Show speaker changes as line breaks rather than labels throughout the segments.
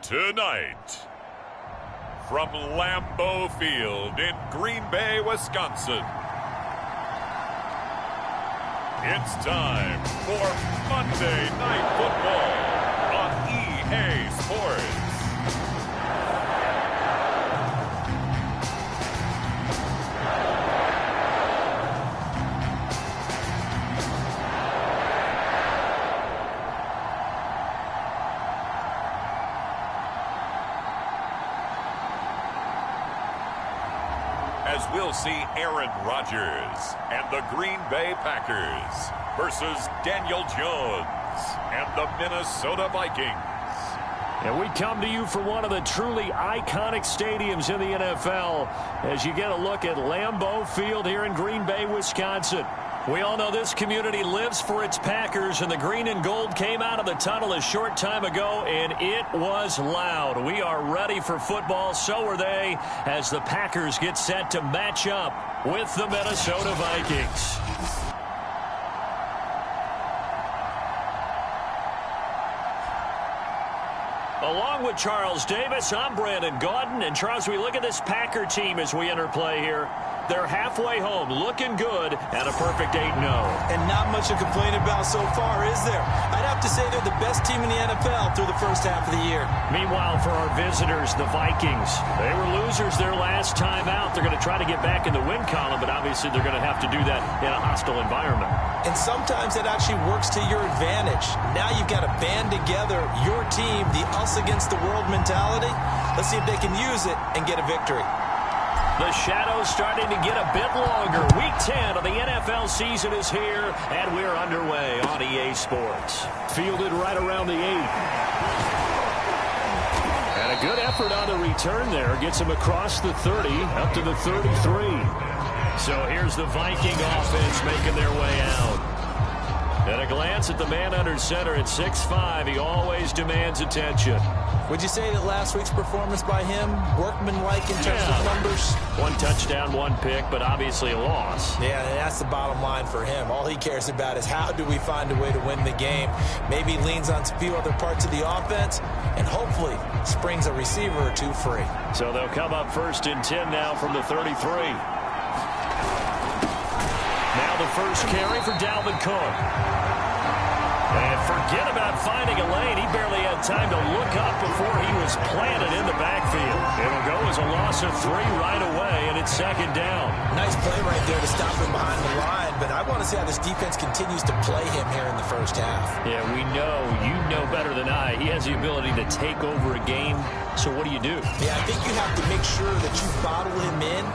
Tonight, from Lambeau Field in Green Bay, Wisconsin, it's time for Monday Night Football on EA Sports. As we'll see Aaron Rodgers and the Green Bay Packers versus Daniel Jones and the Minnesota Vikings.
And we come to you from one of the truly iconic stadiums in the NFL as you get a look at Lambeau Field here in Green Bay, Wisconsin. We all know this community lives for its Packers, and the green and gold came out of the tunnel a short time ago, and it was loud. We are ready for football, so are they, as the Packers get set to match up with the Minnesota Vikings. Along with Charles Davis, I'm Brandon Gaudin. And Charles, we look at this Packer team as we interplay here. They're halfway home, looking good, and a perfect 8-0.
And not much to complain about so far, is there? I'd have to say they're the best team in the NFL through the first half of the year.
Meanwhile, for our visitors, the Vikings, they were losers their last time out. They're going to try to get back in the win column, but obviously they're going to have to do that in a hostile environment.
And sometimes that actually works to your advantage. Now you've got to band together your team, the us against the world mentality. Let's see if they can use it and get a victory.
The shadow's starting to get a bit longer. Week 10 of the NFL season is here, and we're underway on EA Sports. Fielded right around the 8. And a good effort on the return there. Gets him across the 30, up to the 33. So here's the Viking offense making their way out. At a glance at the man under center at 6'5", he always demands attention.
Would you say that last week's performance by him, workmanlike in terms of numbers?
1 touchdown, 1 pick, but obviously a loss.
Yeah, that's the bottom line for him. All he cares about is how do we find a way to win the game. Maybe leans on a few other parts of the offense, and hopefully springs a receiver or two free.
So they'll come up 1st and 10 now from the 33. Now the first carry for Dalvin Cook. And forget about finding a lane. He barely had time to look up before he was planted in the backfield. It'll go as a loss of 3 right away, and it's 2nd down.
Nice play right there to stop him behind the line, but I want to see how this defense continues to play him here in the first half.
Yeah, we know. You know better than I. He has the ability to take over a game, so what do you do?
Yeah, I think you have to make sure that you bottle him in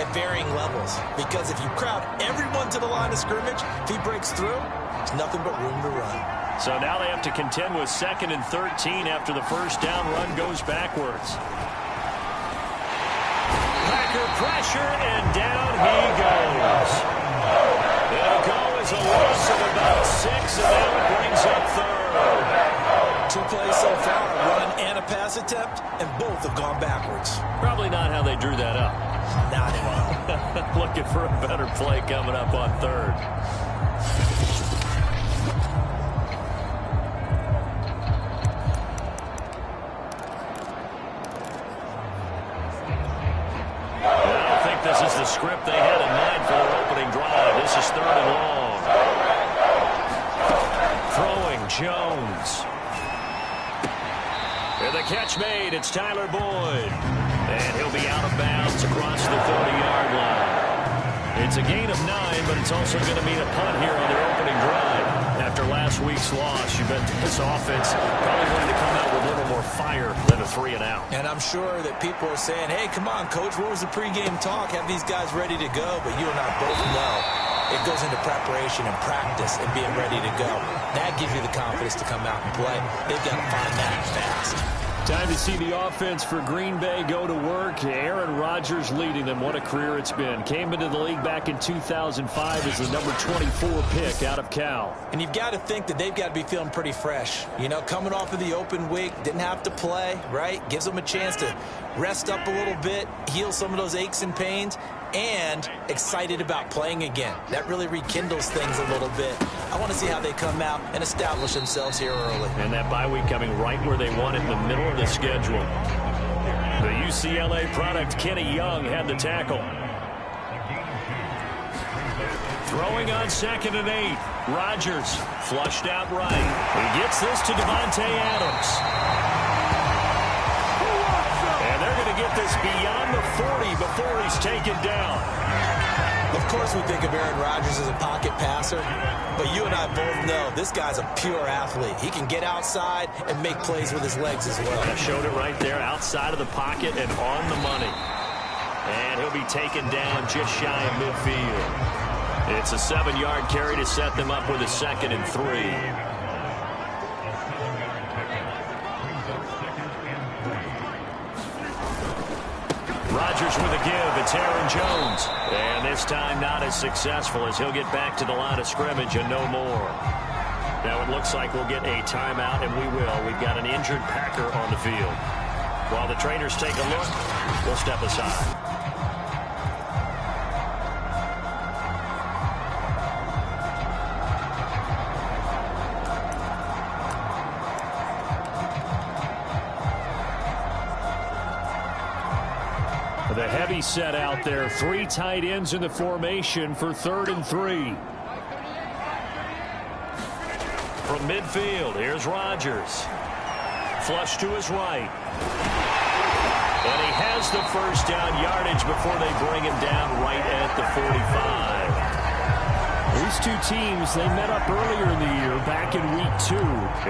at varying levels, because if you crowd everyone to the line of scrimmage, if he breaks through, there's nothing but room to run.
So now they have to contend with 2nd and 13 after the first down run goes backwards. Packer pressure, and down he goes. It'll go as a loss of about 6, and that brings up 3rd.
2 plays so far, a run and a pass attempt, and both have gone backwards.
Probably not how they drew that up.
Not at all.
Looking for a better play coming up on 3rd. This is the script they had in mind for their opening drive. This is 3rd and long. Throwing Jones. And the catch made. It's Tyler Boyd. And he'll be out of bounds across the 30-yard line. It's a gain of 9, but it's also going to mean a punt here on their opening drive. After last week's loss, you bet this offense probably wanted to come out with a little more fire than a 3-and-out.
And I'm sure that people are saying, hey, come on, Coach, what was the pregame talk? Have these guys ready to go? But you and I both know it goes into preparation and practice and being ready to go. That gives you the confidence to come out and play. They've got to find that fast.
Time to see the offense for Green Bay go to work. Aaron Rodgers leading them. What a career it's been. Came into the league back in 2005 as the number 24 pick out of Cal.
And you've got to think that they've got to be feeling pretty fresh. You know, coming off of the open week, didn't have to play, right? Gives them a chance to rest up a little bit, heal some of those aches and pains, and excited about playing again. That really rekindles things a little bit. I want to see how they come out and establish themselves here early.
And that bye week coming right where they want it, in the middle of the schedule. The UCLA product, Kenny Young, had the tackle. Throwing on 2nd and 8. Rodgers flushed out right. He gets this to Devontae Adams. And they're going to get this beyond the 40 before he's taken down.
Of course we think of Aaron Rodgers as a pocket passer, but you and I both know this guy's a pure athlete. He can get outside and make plays with his legs as well.
I showed it right there, outside of the pocket and on the money. And he'll be taken down just shy of midfield. It's a 7-yard carry to set them up with a 2nd and 3. Rodgers with a give. It's Aaron Jones. And this time not as successful, as he'll get back to the line of scrimmage and no more. Now it looks like we'll get a timeout, and we will. We've got an injured Packer on the field. While the trainers take a look, we'll step aside. The heavy set out there. 3 tight ends in the formation for 3rd and 3. From midfield, here's Rodgers. Flush to his right. And he has the first down yardage before they bring him down right at the 45. These two teams, they met up earlier in the year, back in week 2.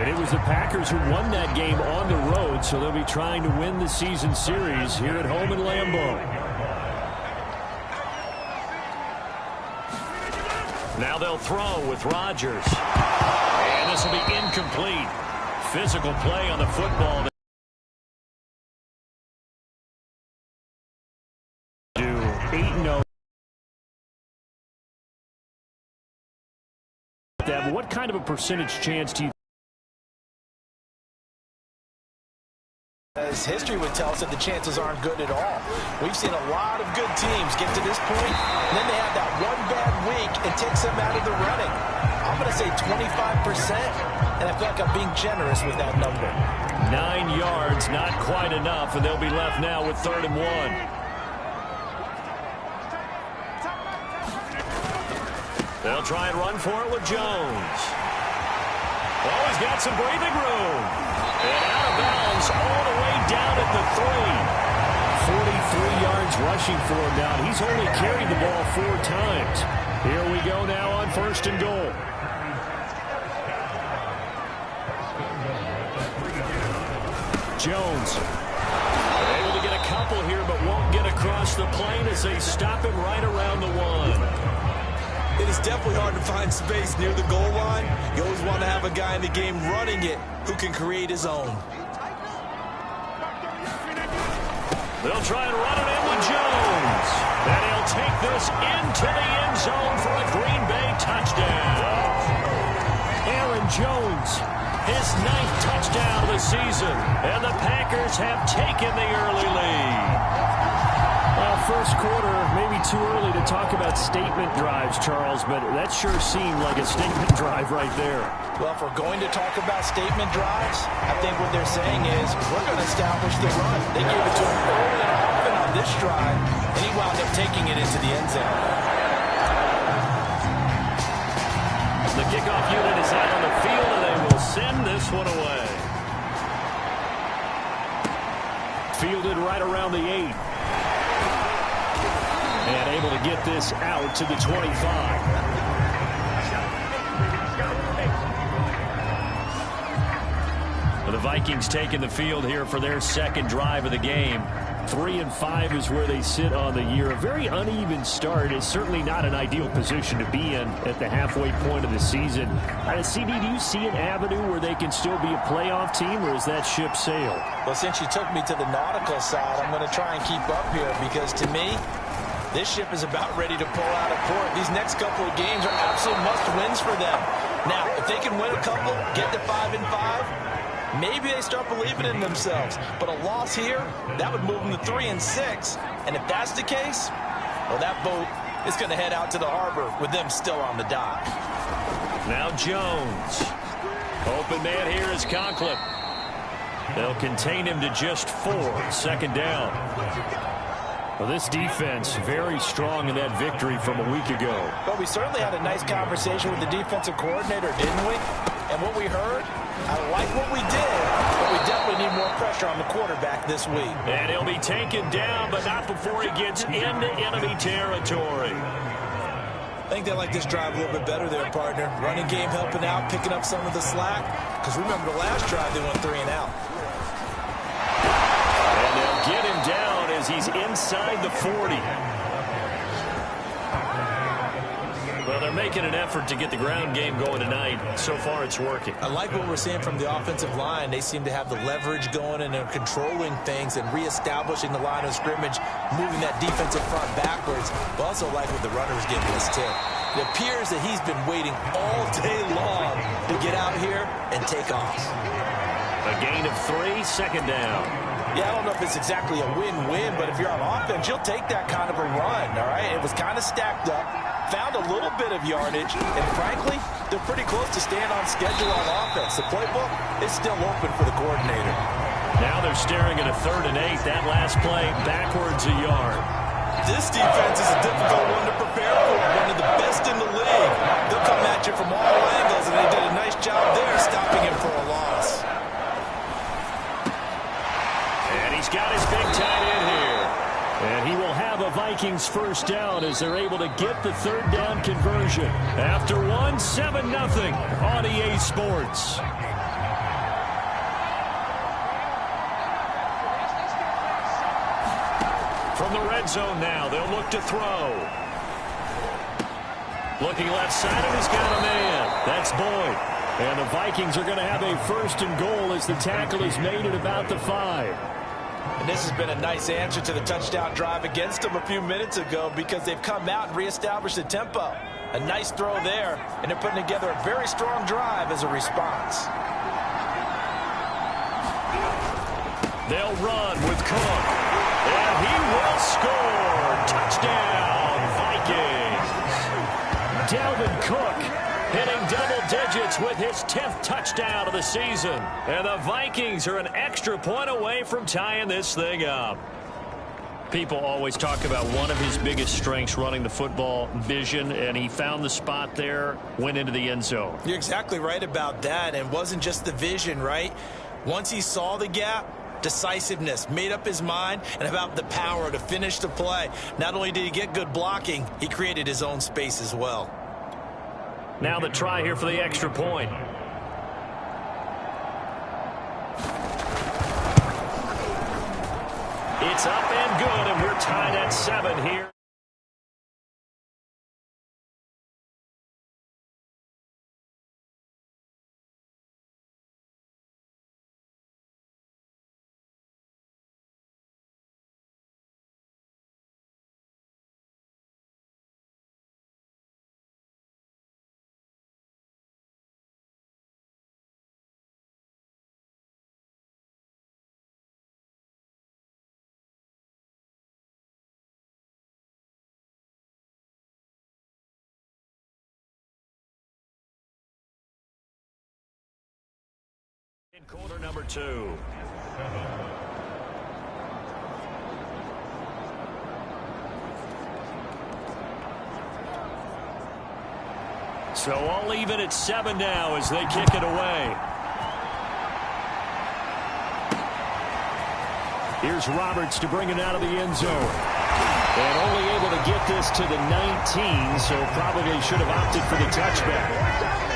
And it was the Packers who won that game on the road, so they'll be trying to win the season series here at home in Lambeau. Now they'll throw with Rodgers. And this will be incomplete. Physical play on the football. 8-0. What kind of a percentage chance do you?
As history would tell us that the chances aren't good at all. We've seen a lot of good teams get to this point, and then they have that one bad week and takes them out of the running. I'm going to say 25%, and I feel like I'm being generous with that number.
9 yards, not quite enough, and they'll be left now with 3rd and 1. They'll try and run for it with Jones. Oh, he's got some breathing room. And out of bounds all the way down at the 3. 43 yards rushing for him now. He's only carried the ball 4 times. Here we go now on 1st and goal. Jones. Able to get a couple here, but won't get across the plane as they stop him right around the 1.
It is definitely hard to find space near the goal line. You always want to have a guy in the game running it who can create his own.
They'll try and run it in with Jones. And he'll take this into the end zone for a Green Bay touchdown. Aaron Jones, his 9th touchdown of the season. And the Packers have taken the early lead. First quarter, maybe too early to talk about statement drives, Charles, but that sure seemed like a statement drive right there.
Well, if we're going to talk about statement drives, I think what they're saying is we're going to establish the run. They gave it to him early and often on this drive, and he wound up taking it into the end zone.
The kickoff unit is out on the field, and they will send this one away. Fielded right around the 8. And able to get this out to the 25. The Vikings taking the field here for their 2nd drive of the game. 3-5 is where they sit on the year. A very uneven start is certainly not an ideal position to be in at the halfway point of the season. CD, do you see an avenue where they can still be a playoff team, or is that ship sailed?
Well, since you took me to the nautical side, I'm going to try and keep up here because to me, this ship is about ready to pull out of port. These next couple of games are absolute must-wins for them. Now, if they can win a couple, get to 5-5, maybe they start believing in themselves. But a loss here, that would move them to 3-6. And if that's the case, well, that boat is going to head out to the harbor with them still on the dock.
Now Jones. Open man here is Conklin. They'll contain him to just 4. Second down. Well, this defense very strong in that victory from a week ago.
But we certainly had a nice conversation with the defensive coordinator, didn't we? And what we heard, I like what we did, but we definitely need more pressure on the quarterback this week.
And he'll be taken down, but not before he gets into enemy territory.
I think they like this drive a little bit better there, partner. Running game helping out, picking up some of the slack. Because remember the last drive, they went 3 and out.
And they'll get him down as he's inside the 40. Well, they're making an effort to get the ground game going tonight. So far, it's working.
I like what we're seeing from the offensive line. They seem to have the leverage going, and they're controlling things and reestablishing the line of scrimmage, moving that defensive front backwards. But also like what the runner's giving us, too. It appears that he's been waiting all day long to get out here and take off.
A gain of 3, second down.
Yeah, I don't know if it's exactly a win-win, but if you're on offense, you'll take that kind of a run, all right? It was kind of stacked up, found a little bit of yardage, and frankly, they're pretty close to staying on schedule on offense. The playbook is still open for the coordinator.
Now they're staring at a 3rd and 8. That last play, backwards a yard.
This defense is a difficult one to prepare for, one of the best in the league. They'll come at you from all angles, and they did a nice job there stopping him for a loss.
He's got his big tight end here. And he will have a Vikings first down as they're able to get the 3rd down conversion. After 1, 7-0 on EA Sports. From the red zone now, they'll look to throw. Looking left side, and he's got a man. That's Boyd. And the Vikings are going to have a 1st and goal as the tackle is made at about the 5.
And this has been a nice answer to the touchdown drive against them a few minutes ago because they've come out and reestablished the tempo. A nice throw there, and they're putting together a very strong drive as a response.
They'll run with Cook, and he will score. Touchdown, Vikings. Dalvin Cook hitting double digits with his 10th touchdown of the season. And the Vikings are an extra point away from tying this thing up. People always talk about one of his biggest strengths running the football, vision, and he found the spot there, went into the end zone.
You're exactly right about that, and it wasn't just the vision, right? Once he saw the gap, decisiveness, made up his mind, and about the power to finish the play. Not only did he get good blocking, he created his own space as well.
Now the try here for the extra point. It's up and good, and we're tied at 7 here. In quarter number 2. So all even at 7 now as they kick it away. Here's Roberts to bring it out of the end zone. And only able to get this to the 19, so probably should have opted for the touchback.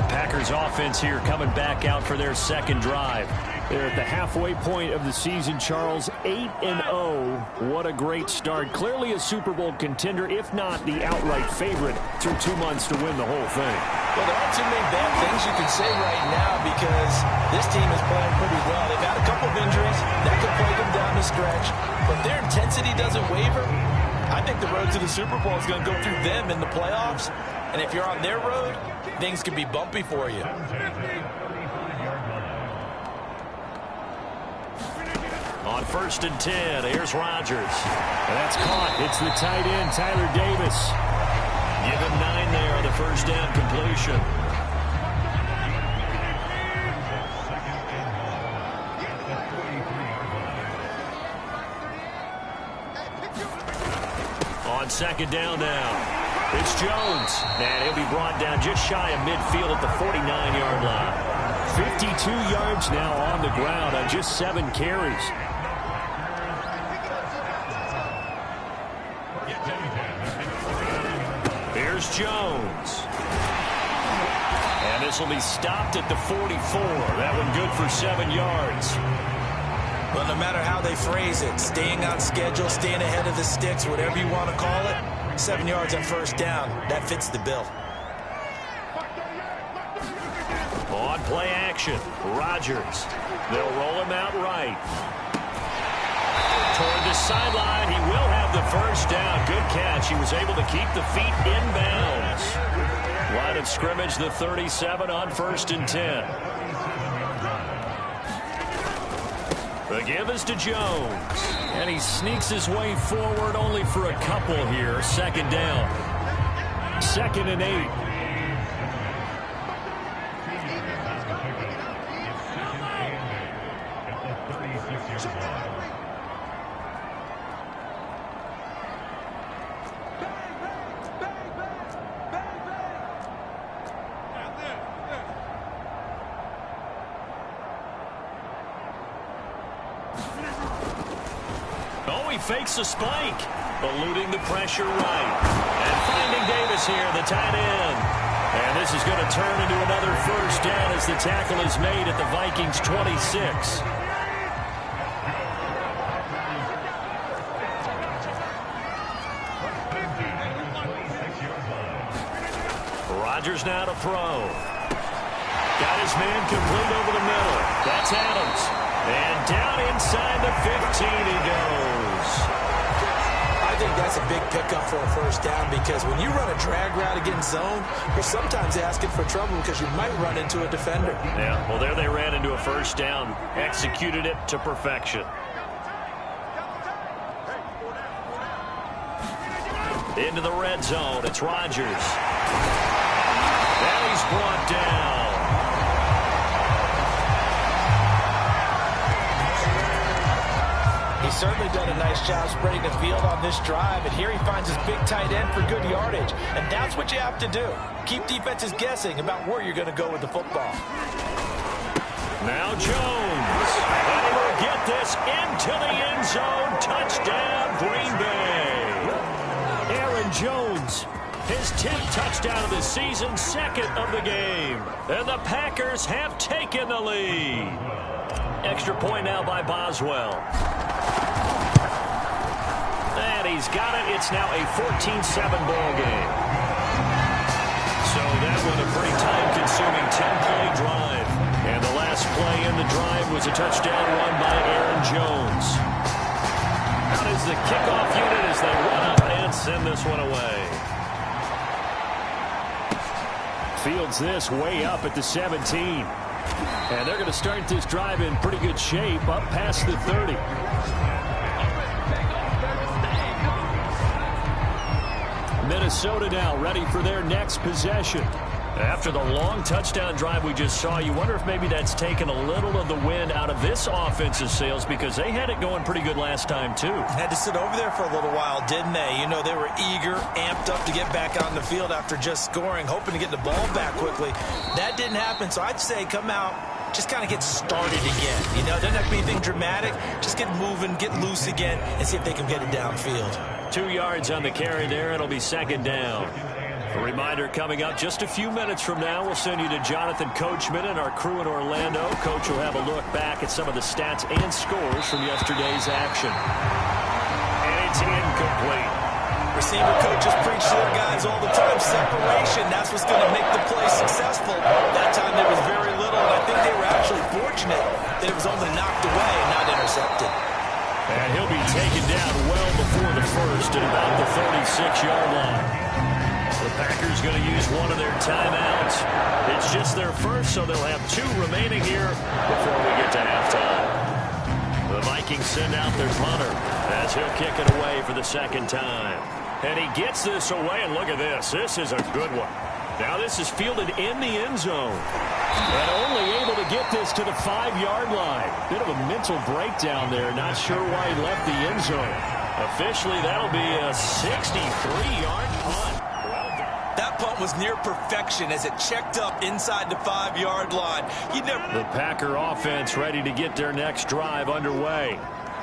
Packers offense here coming back out for their 2nd drive. They're at the halfway point of the season, Charles. 8-0. What a great start. Clearly a Super Bowl contender, if not the outright favorite, through 2 months to win the whole thing.
Well, there aren't too many bad things you can say right now because this team is playing pretty well. They've had a couple of injuries that could play them down the stretch, but their intensity doesn't waver. I think the road to the Super Bowl is going to go through them in the playoffs, and if you're on their road, things can be bumpy for you.
On 1st and 10, here's Rodgers. And that's caught. It's the tight end, Tyler Davis. Give him 9 there on the first down completion. On second down now. It's Jones, and he'll be brought down just shy of midfield at the 49-yard line. 52 yards now on the ground on just 7 carries. Here's Jones. And this will be stopped at the 44. That one good for 7 yards.
Well, no matter how they phrase it, staying on schedule, staying ahead of the sticks, whatever you want to call it, 7 yards on first down, that fits the bill.
On play action, Rodgers. They'll roll him out right. Toward the sideline, he will have the first down. Good catch. He was able to keep the feet in bounds. Line of scrimmage, the 37 on 1st and 10. The give is to Jones. And he sneaks his way forward only for a couple here. Second down. 2nd and 8. Fakes a spike, eluding the pressure right. And finding Davis here, the tight end. And this is going to turn into another first down as the tackle is made at the Vikings' 26. Rodgers now to throw. Got his man complete over the middle. That's Adams. And down inside the 15 he goes.
I think that's a big pickup for a first down because when you run a drag route against zone, you're sometimes asking for trouble because you might run into a defender.
Yeah, well, there they ran into a first down. Executed it to perfection. Into the red zone. It's Rodgers. And he's brought down.
He's certainly done a nice job spreading the field on this drive, and here he finds his big tight end for good yardage. And that's what you have to do. Keep defenses guessing about where you're going to go with the football.
Now Jones. And he will get this into the end zone. Touchdown, Green Bay. Aaron Jones, his 10th touchdown of the season, 2nd of the game. And the Packers have taken the lead. Extra point now by Boswell. And he's got it. It's now a 14-7 ball game. So that was a pretty time-consuming 10-play drive. And the last play in the drive was a touchdown run by Aaron Jones. Out is the kickoff unit as they run up and send this one away. Fields this way up at the 17. And they're going to start this drive in pretty good shape up past the 30. Minnesota now ready for their next possession. After the long touchdown drive we just saw, you wonder if maybe that's taken a little of the wind out of this offensive sails because they had it going pretty good last time too.
Had to sit over there for a little while, didn't they? You know, they were eager, amped up to get back on the field after just scoring, hoping to get the ball back quickly. That didn't happen, so I'd say come out, just kind of get started again. You know, doesn't have to be anything dramatic. Just get moving, get loose again, and see if they can get it downfield. 2 yards on the carry there. It'll be 2nd down. A reminder coming up just a few minutes from now. We'll send you to Jonathan Coachman and our crew in Orlando. Coach will have a look back at some of the stats and scores from yesterday's action. And it's incomplete. Receiver coaches preach to their guys all the time. Separation, that's what's going to make the play successful. That time there was very little, and I think they were actually fortunate that it was only knocked away and not intercepted.
And he'll be taken down well before the first at about the 36-yard line. The Packers going to use one of their timeouts. It's just their first, so they'll have 2 remaining here before we get to halftime. The Vikings send out their punter as he'll kick it away for the 2nd time. And he gets this away, and look at this. This is a good one. Now this is fielded in the end zone. And only able to get this to the 5-yard line. Bit of a mental breakdown there. Not sure why he left the end zone. Officially, that'll be a 63-yard punt.
That punt was near perfection as it checked up inside the 5-yard line.
The Packer offense ready to get their next drive underway.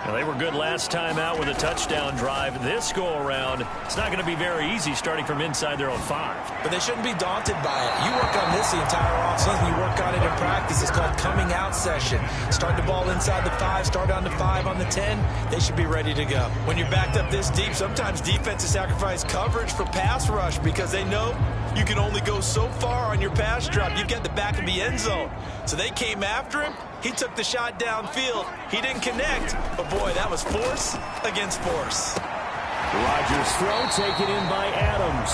Now, they were good last time out with a touchdown drive. This go-around, it's not going to be very easy starting from inside their own 5.
But they shouldn't be daunted by it. You work on this the entire offseason. You work on it in practice. It's called coming out session. Start the ball inside the 5, start on the 5, on the 10. They should be ready to go. When you're backed up this deep, sometimes defenses sacrifice coverage for pass rush because they know you can only go so far on your pass drop. You get the back of the end zone. So they came after him. He took the shot downfield. He didn't connect. But, boy, that was force against force.
Rodgers' throw taken in by Adams.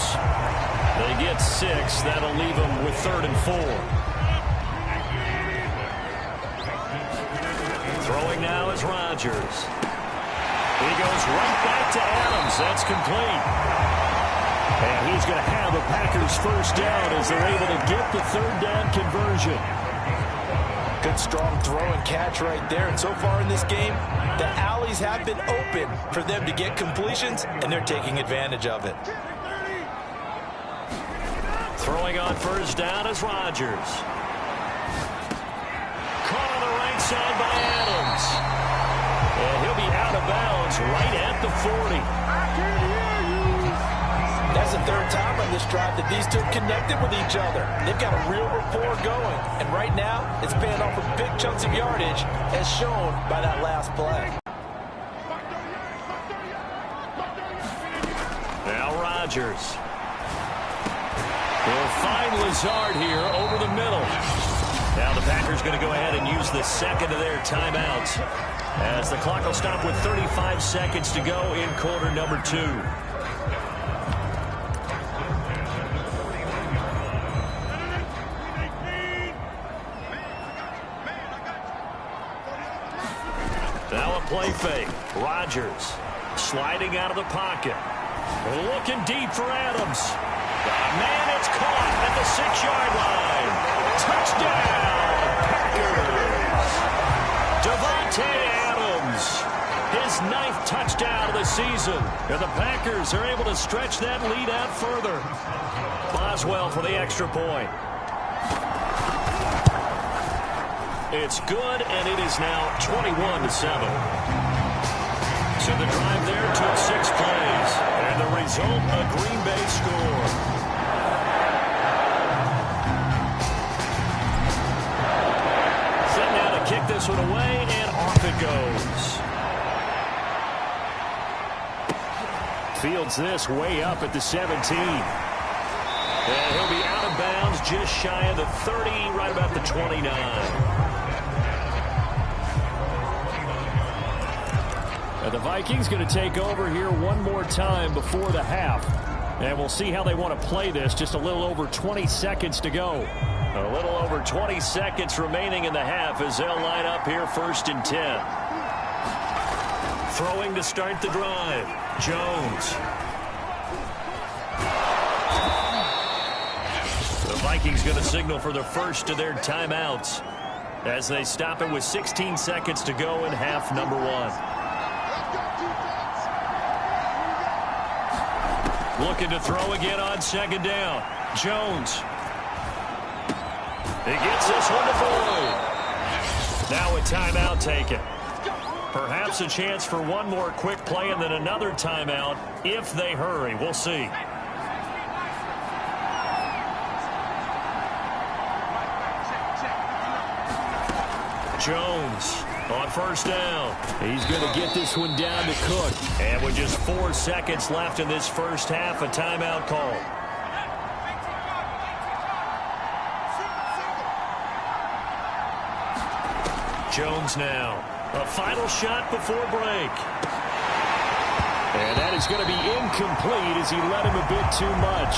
They get 6. That'll leave them with 3rd and 4. Throwing now is Rodgers. He goes right back to Adams. That's complete. And he's going to have a Packers first down as they're able to get the 3rd down conversion.
Good strong throw and catch right there. And so far in this game, the alleys have been open for them to get completions, and they're taking advantage of it.
Throwing on first down is Rodgers. Caught on the right side by Adams. And he'll be out of bounds right at the 40.
That's the 3rd time on this drive that these two have connected with each other. They've got a real rapport going. And right now, it's paying off with big chunks of yardage, as shown by that last play.
Now Rodgers. He'll find Lazard here over the middle. Now the Packers going to go ahead and use the second of their timeouts as the clock will stop with 35 seconds to go in quarter number 2. Now a play fake. Rodgers sliding out of the pocket. Looking deep for Adams. Man, it's caught at the 6-yard line. Touchdown, Packers. Davante Adams, his 9th touchdown of the season. And the Packers are able to stretch that lead out further. Boswell for the extra point. It's good, and it is now 21-7. So the drive there took 6 plays, and the result, a Green Bay score. Set now to kick this one away, and off it goes. Fields this way up at the 17. And he'll be out of bounds just shy of the 30, right about the 29. The Vikings going to take over here one more time before the half. And we'll see how they want to play this. Just a little over 20 seconds to go. A little over 20 seconds remaining in the half as they'll line up here 1st and 10. Throwing to start the drive. Jones. The Vikings going to signal for the first of their timeouts as they stop it with 16 seconds to go in half number 1. Looking to throw again on 2nd down. Jones. He gets this one to Boyd. Now a timeout taken. Perhaps a chance for one more quick play and then another timeout if they hurry. We'll see. Jones on 1st down. He's going to get this one down to Cook. And with just 4 seconds left in this first half, a timeout call. Jones now. A final shot before break. And that is going to be incomplete as he led him a bit too much.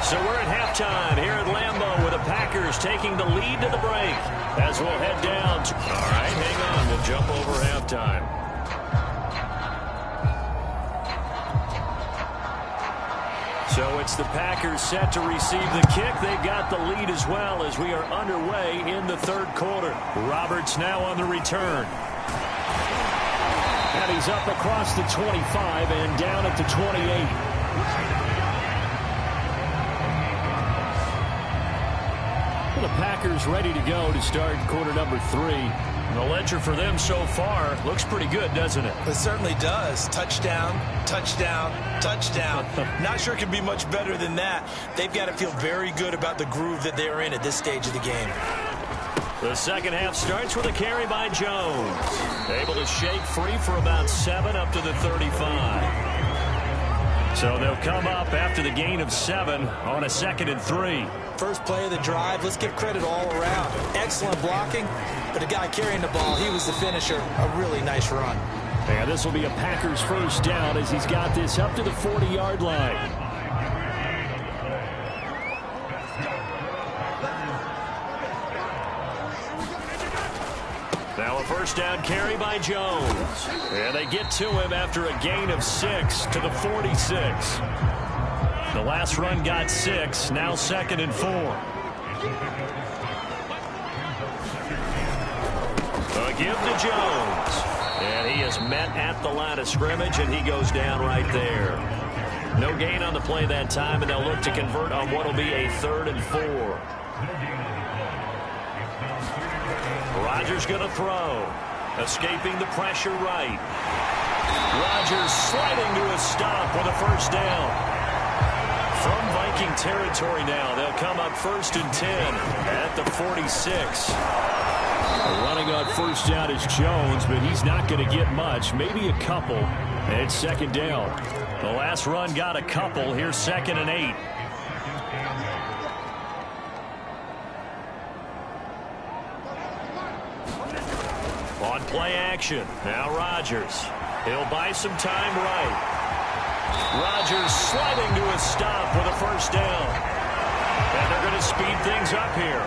So we're at halftime here at Lambeau with the Packers taking the lead to the break as we'll head down. All right, hang on. We'll jump over halftime. So it's the Packers set to receive the kick. They've got the lead as well as we are underway in the third quarter. Roberts now on the return. And he's up across the 25 and down at the 28. The Packers ready to go to start quarter number 3. The ledger for them so far looks pretty good, doesn't it?
It certainly does. Touchdown, touchdown, touchdown. Not sure it can be much better than that. They've got to feel very good about the groove that they're in at this stage of the game.
The second half starts with a carry by Jones. Able to shake free for about 7 up to the 35. So they'll come up after the gain of 7 on a 2nd and 3.
First play of the drive, let's give credit all around. Excellent blocking, but the guy carrying the ball, he was the finisher. A really nice run.
And this will be a Packers first down as he's got this up to the 40-yard line. Now a first down carry by Jones. And they get to him after a gain of 6 to the 46. The last run got 6, now 2nd and 4. A give to Jones. And he is met at the line of scrimmage, and he goes down right there. No gain on the play that time, and they'll look to convert on what will be a 3rd and 4. Rodgers going to throw. Escaping the pressure right. Rodgers sliding to a stop with a first down. From Viking territory now, they'll come up 1st and 10 at the 46. Running on first down is Jones, but he's not going to get much, maybe a couple. And it's 2nd down. The last run got a couple. Here's 2nd and 8. On play action, now Rodgers. He'll buy some time right. Rodgers sliding to a stop with a first down. And they're going to speed things up here.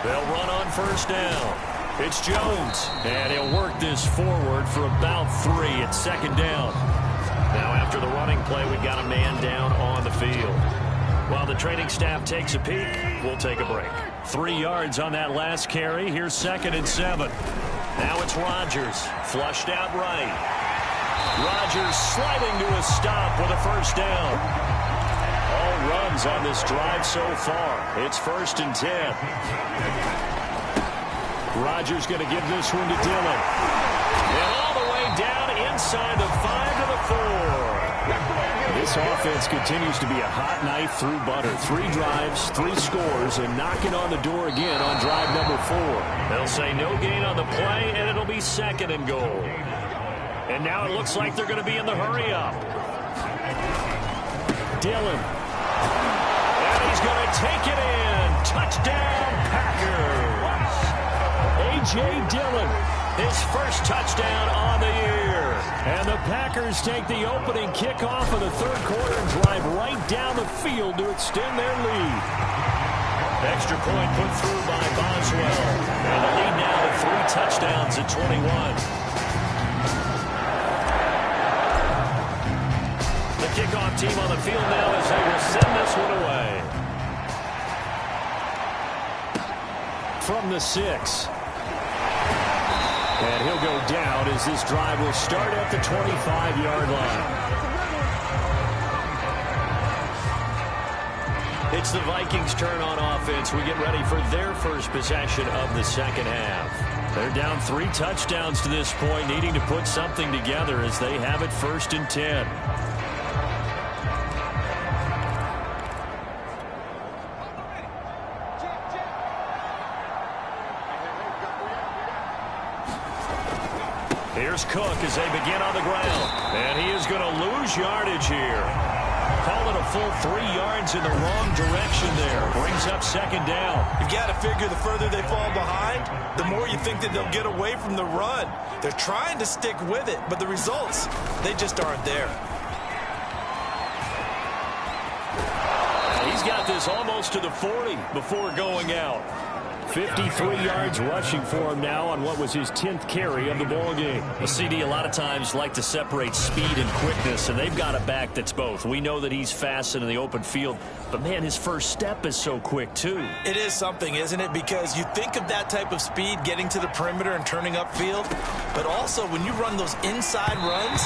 They'll run on first down. It's Jones. And he'll work this forward for about 3 at 2nd down. Now after the running play, we've got a man down on the field. While the training staff takes a peek, we'll take a break. 3 yards on that last carry. Here's 2nd and 7. Now it's Rodgers, flushed out right. Rodgers sliding to a stop with a first down. All runs on this drive so far. It's 1st and 10. Rodgers going to give this one to Dillon. And all the way down inside the 5 to the 4. This offense continues to be a hot knife through butter. 3 drives, 3 scores, and knocking on the door again on drive number 4. They'll say no gain on the play, and it'll be 2nd and goal. And now it looks like they're going to be in the hurry-up. Dillon. And he's going to take it in. Touchdown, Packers. A.J. Dillon, his first touchdown on the year. And the Packers take the opening kickoff of the third quarter and drive right down the field to extend their lead. Extra point put through by Boswell. And the lead now to 3 touchdowns at 21. The kickoff team on the field now as they will send this one away. From the 6. And he'll go down as this drive will start at the 25-yard line. It's the Vikings' turn on offense. We get ready for their first possession of the second half. They're down 3 touchdowns to this point, needing to put something together as they have it 1st and 10. Here's Cook as they begin on the ground. And he is going to lose yardage here. Call it a full 3 yards in the wrong direction there. Brings up 2nd down.
You've got to figure the further they fall behind, the more you think that they'll get away from the run. They're trying to stick with it, but the results, they just aren't there.
He's got this almost to the 40 before going out. 53 yards rushing for him now on what was his 10th carry of the ball game.
The CD a lot of times like to separate speed and quickness, and they've got a back that's both. We know that he's fast in the open field, but, man, his first step is so quick, too.
It is something, isn't it? Because you think of that type of speed getting to the perimeter and turning upfield, but also when you run those inside runs,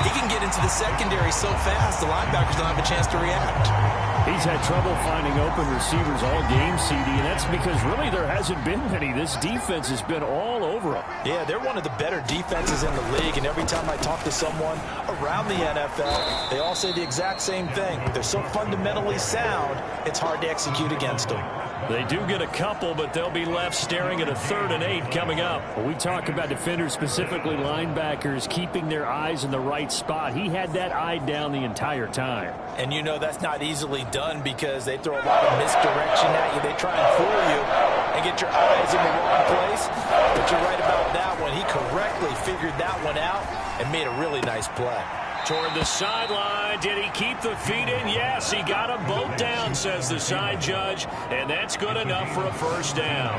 he can get into the secondary so fast the linebackers don't have a chance to react.
He's had trouble finding open receivers all game, CD, and that's because really there hasn't been any. This defense has been all over him.
Yeah, they're one of the better defenses in the league, and every time I talk to someone around the NFL, they all say the exact same thing. They're so fundamentally sound, it's hard to execute against them.
They do get a couple, but they'll be left staring at a 3rd and 8 coming up. When we talk about defenders, specifically linebackers, keeping their eyes in the right spot. He had that eye down the entire time.
And you know that's not easily done because they throw a lot of misdirection at you. They try and fool you and get your eyes in the wrong place. But you're right about that one. He correctly figured that one out and made a really nice play.
Toward the sideline. Did he keep the feet in? Yes, he got them both down, says the side judge, and that's good enough for a first down.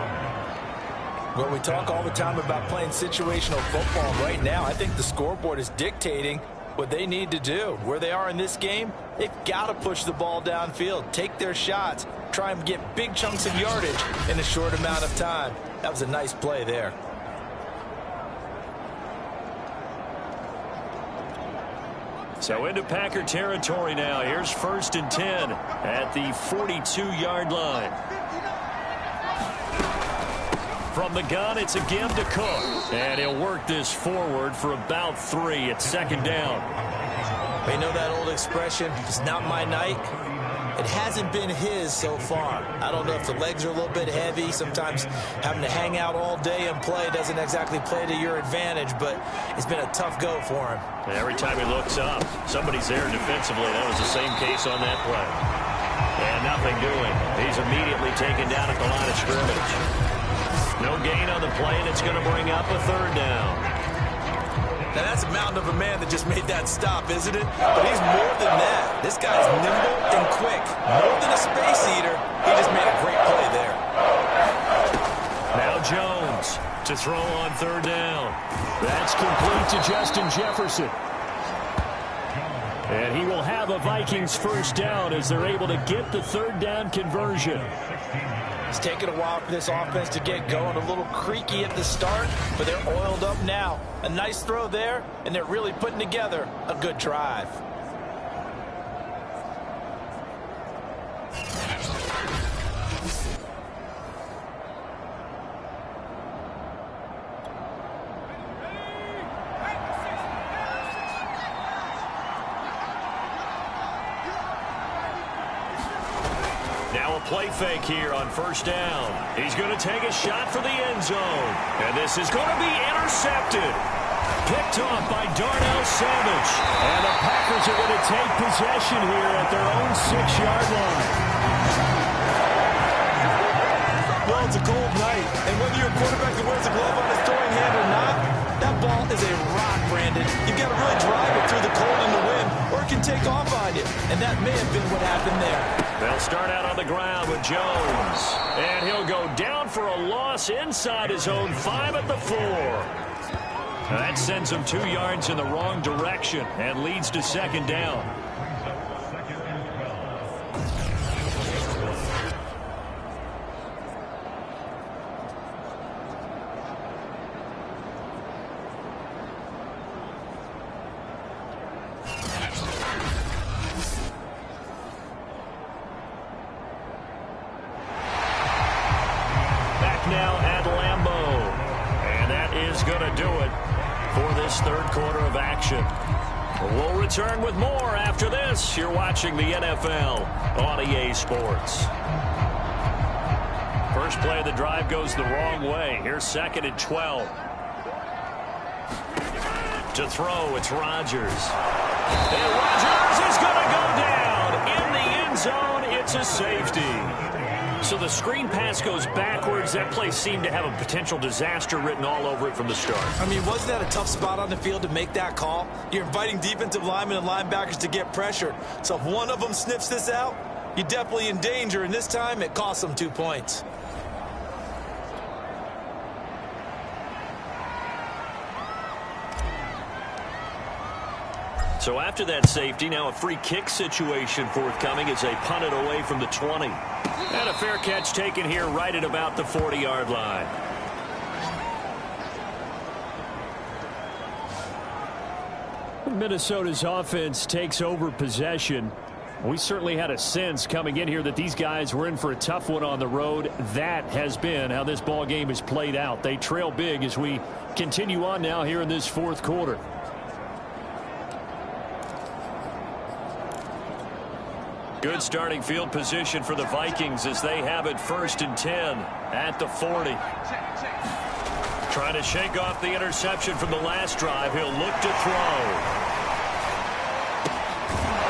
Well, we talk all the time about playing situational football. Right now, I think the scoreboard is dictating what they need to do. Where they are in this game, they've got to push the ball downfield, take their shots, try and get big chunks of yardage in a short amount of time. That was a nice play there.
So into Packer territory now. Here's 1st and 10 at the 42-yard line. From the gun, it's again to Cook. And he'll work this forward for about 3 at 2nd down.
You know that old expression, it's not my night? It hasn't been his so far. I don't know if the legs are a little bit heavy. Sometimes having to hang out all day and play doesn't exactly play to your advantage, but it's been a tough go for him.
Every time he looks up, somebody's there defensively. That was the same case on that play. And nothing doing. He's immediately taken down at the line of scrimmage. No gain on the play, and it's going to bring up a 3rd down.
Now, that's a mountain of a man that just made that stop, isn't it? But he's more than that. This guy's nimble and quick. More than a space eater, he just made a great play there.
Now Jones to throw on 3rd down. That's complete to Justin Jefferson. And he will have a Vikings first down as they're able to get the 3rd down conversion.
It's taken a while for this offense to get going. A little creaky at the start, but they're oiled up now. A nice throw there, and they're really putting together a good drive.
Play fake here on 1st down. He's going to take a shot for the end zone. And this is going to be intercepted. Picked off by Darnell Savage. And the Packers are going to take possession here at their own 6-yard line.
Well, it's a cold night. And whether you're a quarterback that wears a glove on his throwing hand or not, that ball is a rock, Brandon. You've got to really drive it through the cold and the wind, or it can take off on you. And that may have been what happened there.
They'll start out on the ground with Jones. And he'll go down for a loss inside his own 5 at the 4. That sends him 2 yards in the wrong direction and leads to 2nd down. Now at Lambeau. And that is going to do it for this 3rd quarter of action. We'll return with more after this. You're watching the NFL on EA Sports. First play of the drive goes the wrong way. Here's 2nd and 12. To throw, it's Rodgers. And Rodgers is going to go down in the end zone. It's a safety. So the screen pass goes backwards. That play seemed to have a potential disaster written all over it from the start.
I mean, wasn't that a tough spot on the field to make that call? You're inviting defensive linemen and linebackers to get pressure. So if one of them sniffs this out, you're definitely in danger. And this time, it costs them 2 points.
So after that safety, now a free kick situation forthcoming as they punt it away from the 20. And a fair catch taken here right at about the 40-yard line.
Minnesota's offense takes over possession. We certainly had a sense coming in here that these guys were in for a tough one on the road. That has been how this ball game has played out. They trail big as we continue on now here in this fourth quarter.
Good starting field position for the Vikings as they have it 1st and 10 at the 40. Trying to shake off the interception from the last drive. He'll look to throw.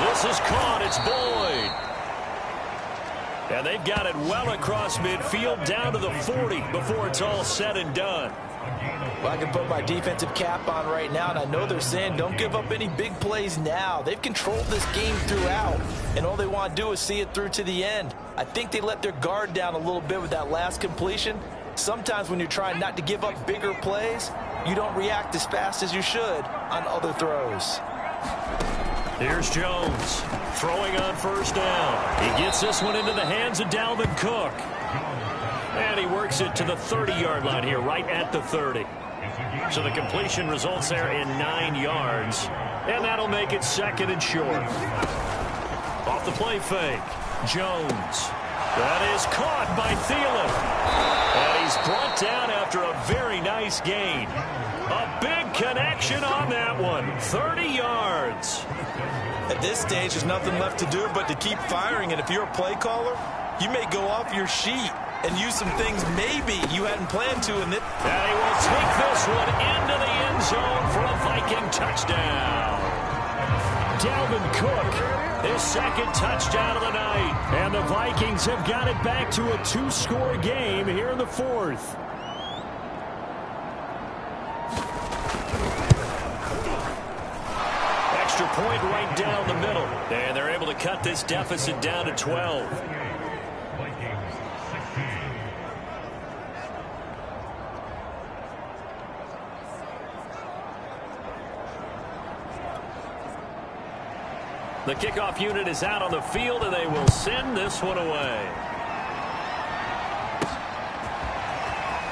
This is caught. It's Boyd. And they've got it well across midfield down to the 40 before it's all said and done.
Well, I can put my defensive cap on right now, and I know they're saying don't give up any big plays now. They've controlled this game throughout, and all they want to do is see it through to the end. I think they let their guard down a little bit with that last completion. Sometimes when you're trying not to give up bigger plays, you don't react as fast as you should on other throws.
Here's Jones throwing on 1st down. He gets this one into the hands of Dalvin Cook. And he works it to the 30-yard line here, right at the 30. So the completion results there in 9 yards. And that'll make it 2nd and short. Off the play fake, Jones. That is caught by Thielen. And he's brought down after a very nice gain. A big connection on that one. 30 yards.
At this stage, there's nothing left to do but to keep firing. And if you're a play caller, you may go off your sheet and use some things maybe you hadn't planned to. And
he will take this one into the end zone for a Viking touchdown.
Dalvin Cook, his 2nd touchdown of the night. And the Vikings have got it back to a 2-score game here in the 4th.
Extra point right down the middle. And they're able to cut this deficit down to 12. The kickoff unit is out on the field, and they will send this one away.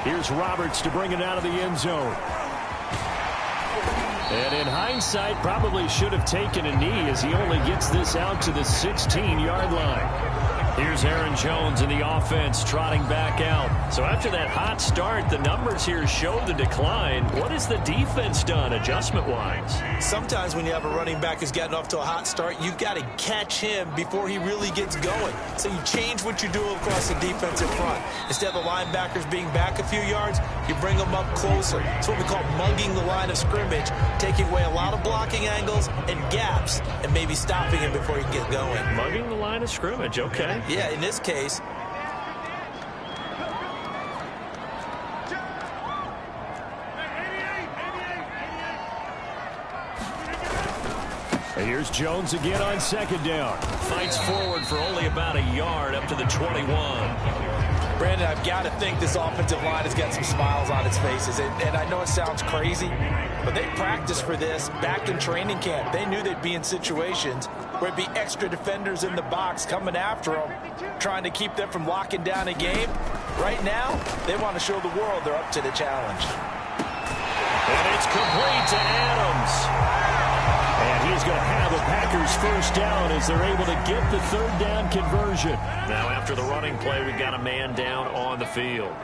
Here's Roberts to bring it out of the end zone. And in hindsight, probably should have taken a knee as he only gets this out to the 16-yard line. Here's Aaron Jones and the offense trotting back out. So after that hot start, the numbers here show the decline. What has the defense done adjustment-wise?
Sometimes when you have a running back who's gotten off to a hot start, you've got to catch him before he really gets going. So you change what you do across the defensive front. Instead of the linebackers being back a few yards, you bring them up closer. It's what we call mugging the line of scrimmage, taking away a lot of blocking angles and gaps and maybe stopping him before he can get going.
Mugging the line of scrimmage, okay.
Yeah, in this case.
And here's Jones again on 2nd down.
Fights forward for only about a yard up to the 21.
Brandon, I've got to think this offensive line has got some smiles on its faces. And I know it sounds crazy, but they practiced for this back in training camp. They knew they'd be in situations where it'd be extra defenders in the box coming after them, trying to keep them from locking down a game. Right now, they want to show the world they're up to the challenge.
And it's complete to Adams.
And he's going to have a Packers 1st down as they're able to get the 3rd down conversion.
Now after the running play, we've got a man down on the field.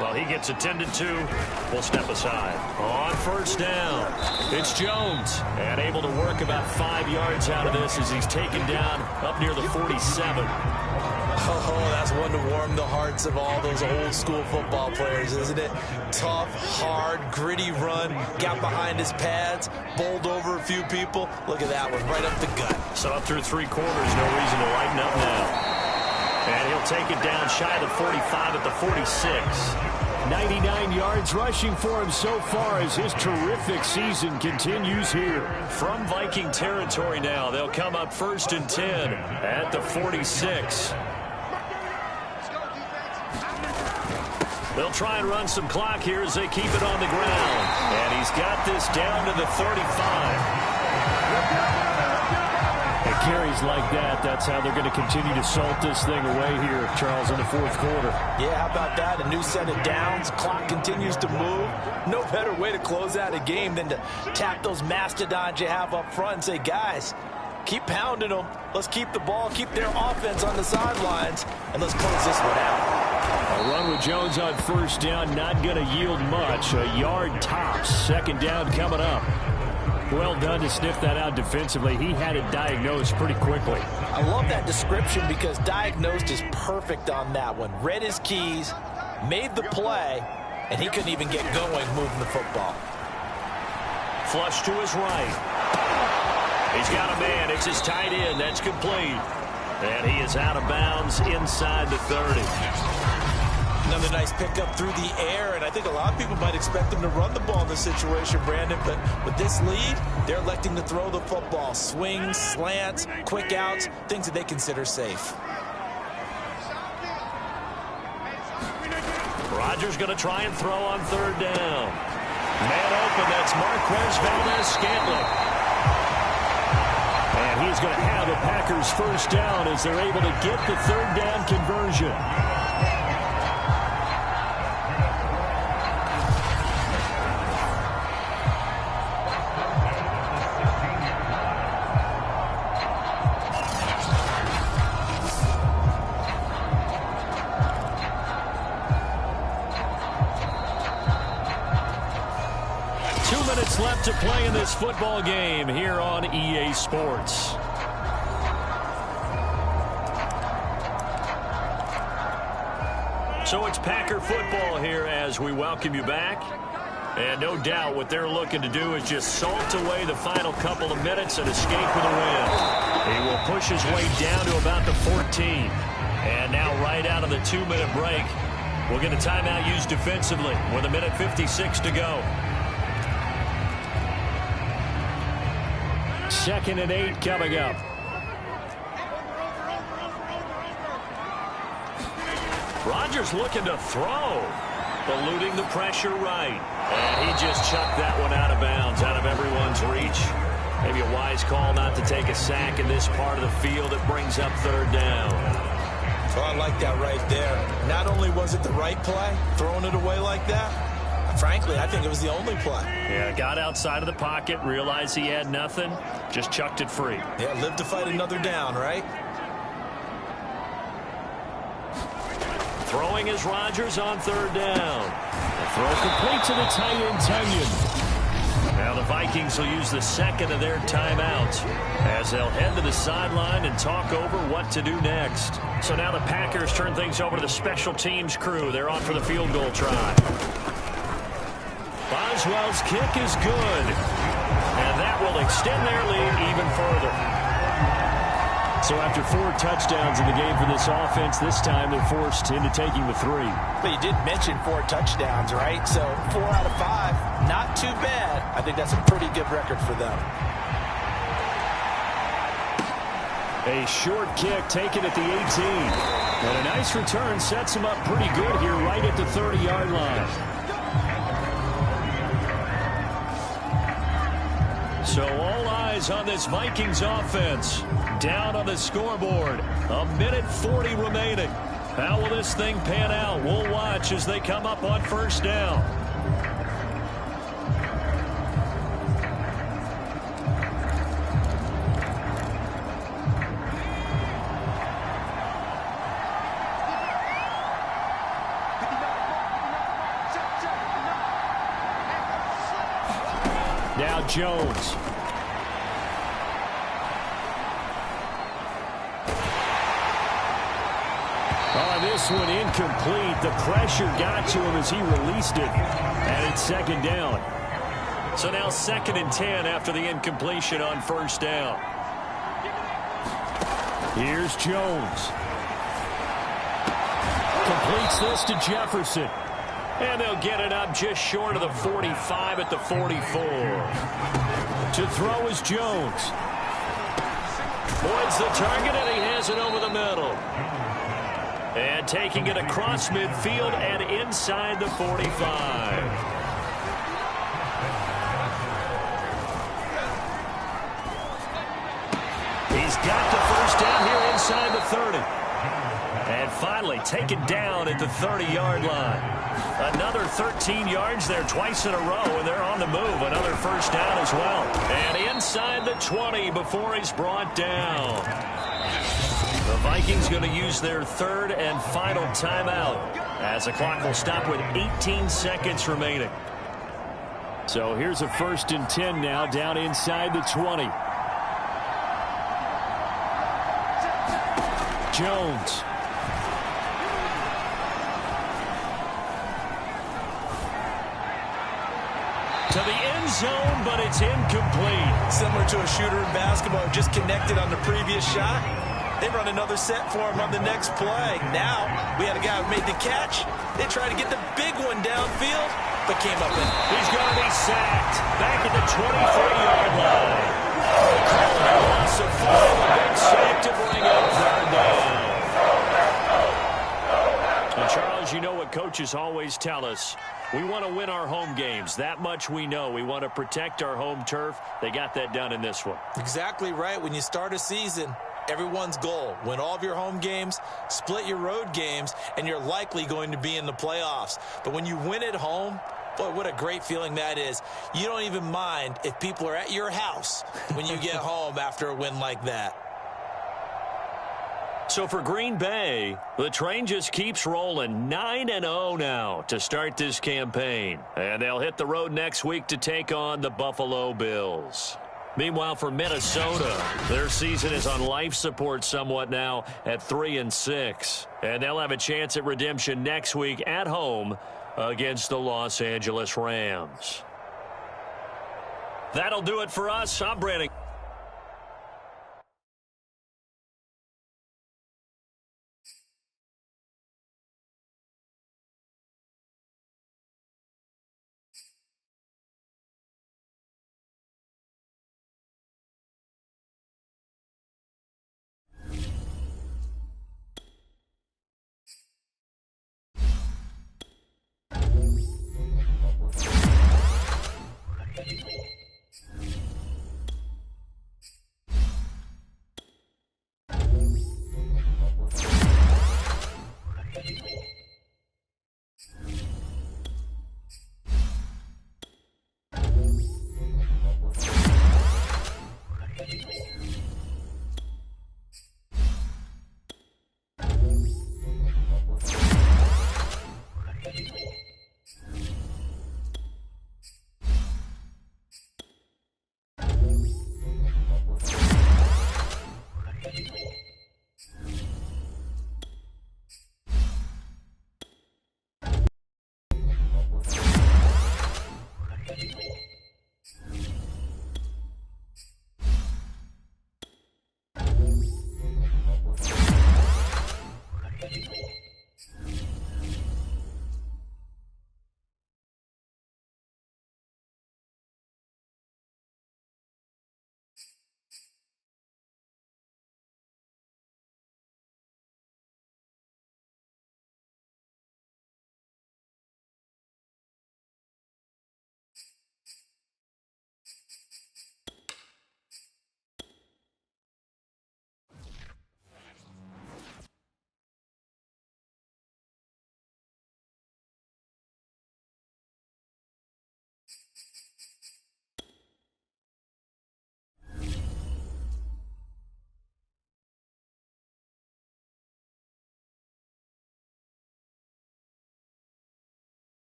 Well, he gets attended to. We'll step aside. On 1st down, it's Jones. And able to work about 5 yards out of this as he's taken down up near the 47.
Oh, that's one to warm the hearts of all those old school football players, isn't it? Tough, hard, gritty run, got behind his pads, bowled over a few people. Look at that one, right up the gut.
So up through 3 quarters, no reason to lighten up now. And he'll take it down shy of the 45 at the 46.
99 yards rushing for him so far as his terrific season continues here.
From Viking territory now, they'll come up 1st and 10 at the 46. They'll try and run some clock here as they keep it on the ground. And he's got this down to the 35.
And carries like that, that's how they're going to continue to salt this thing away here, Charles, in the fourth quarter.
Yeah, how about that? A new set of downs. Clock continues to move. No better way to close out a game than to tap those mastodons you have up front and say, guys, keep pounding them. Let's keep the ball, keep their offense on the sidelines, and let's close this one out.
A run with Jones on first down, not going to yield much. A yard tops. Second down coming up. Well done to sniff that out defensively. He had it diagnosed pretty quickly.
I love that description because diagnosed is perfect on that one. Read his keys, made the play, and he couldn't even get going moving the football.
Flush to his right. He's got a man. It's his tight end. That's complete. And he is out of bounds inside the 30.
Another nice pickup through the air, and I think a lot of people might expect him to run the ball in this situation, Brandon, but with this lead, they're electing to throw the football. Swings, slants, quick outs, things that they consider safe.
Rodgers going to try and throw on third down. Man open, that's Marquez Valdes-Scantling. And he's going to have a Packers first down as they're able to get the third down conversion. 2 minutes left to play in this football game here on EA Sports. So it's Packer football here as we welcome you back. And no doubt what they're looking to do is just salt away the final couple of minutes and escape with a win. He will push his way down to about the 14. And now right out of the 2-minute break, we'll get a timeout used defensively with 1:56 to go. 2nd and 8 coming up. Rodgers looking to throw, eluding the pressure right. And he just chucked that one out of bounds, out of everyone's reach. Maybe a wise call not to take a sack in this part of the field. It brings up third down.
Oh, I like that right there. Not only was it the right play, throwing it away like that, frankly, I think it was the only play.
Yeah, got outside of the pocket, realized he had nothing, just chucked it free.
Yeah, live to fight another down, right?
Throwing is Rodgers on third down. The throw complete to the tight end, Tunyon. Now the Vikings will use the second of their timeouts as they'll head to the sideline and talk over what to do next. So now the Packers turn things over to the special teams crew. They're on for the field goal try. Boswell's kick is good. And that will extend their lead even further. So after 4 touchdowns in the game for this offense, this time they're forced into taking the 3.
But you did mention 4 touchdowns, right? So 4 out of 5, not too bad. I think that's a pretty good record for them.
A short kick taken at the 18. And a nice return sets him up pretty good here right at the 30-yard line. So all eyes on this Vikings offense. Down on the scoreboard. 1:40 remaining. How will this thing pan out? We'll watch as they come up on first down. Now Jones. This one incomplete. The pressure got to him as he released it. And it's second down. So now 2nd and 10 after the incompletion on first down. Here's Jones. Completes this to Jefferson. And they'll get it up just short of the 45 at the 44. To throw is Jones. Boyd's the target, and he has it over the middle. And taking it across midfield and inside the 45. got the first down here inside the 30. And finally taken down at the 30-yard line. Another 13 yards there twice in a row, and they're on the move. Another first down as well. And inside the 20 before he's brought down. The Vikings going to use their third and final timeout as the clock will stop with 18 seconds remaining.
So here's a 1st and 10 now down inside the 20. Jones.
To the end zone, but it's incomplete.
Similar to a shooter in basketball, just connected on the previous shot. They run another set for him on the next play. Now, we had a guy who made the catch. They tried to get the big one downfield, but came up in.
He's going to be sacked back at the 23-yard line. A loss of 5, a big sack to bring up 3rd down. And Charles, you know what coaches always tell us. We want to win our home games. That much we know. We want to protect our home turf. They got that done in this one.
Exactly right. When you start a season, everyone's goal, win all of your home games, split your road games, and you're likely going to be in the playoffs. But when you win at home, boy, what a great feeling that is. You don't even mind if people are at your house when you get home after a win like that.
So for Green Bay, the train just keeps rolling. 9-0 now to start this campaign. And they'll hit the road next week to take on the Buffalo Bills. Meanwhile, for Minnesota, their season is on life support somewhat now at 3-6. And they'll have a chance at redemption next week at home against the Los Angeles Rams. That'll do it for us. I'm Brandon.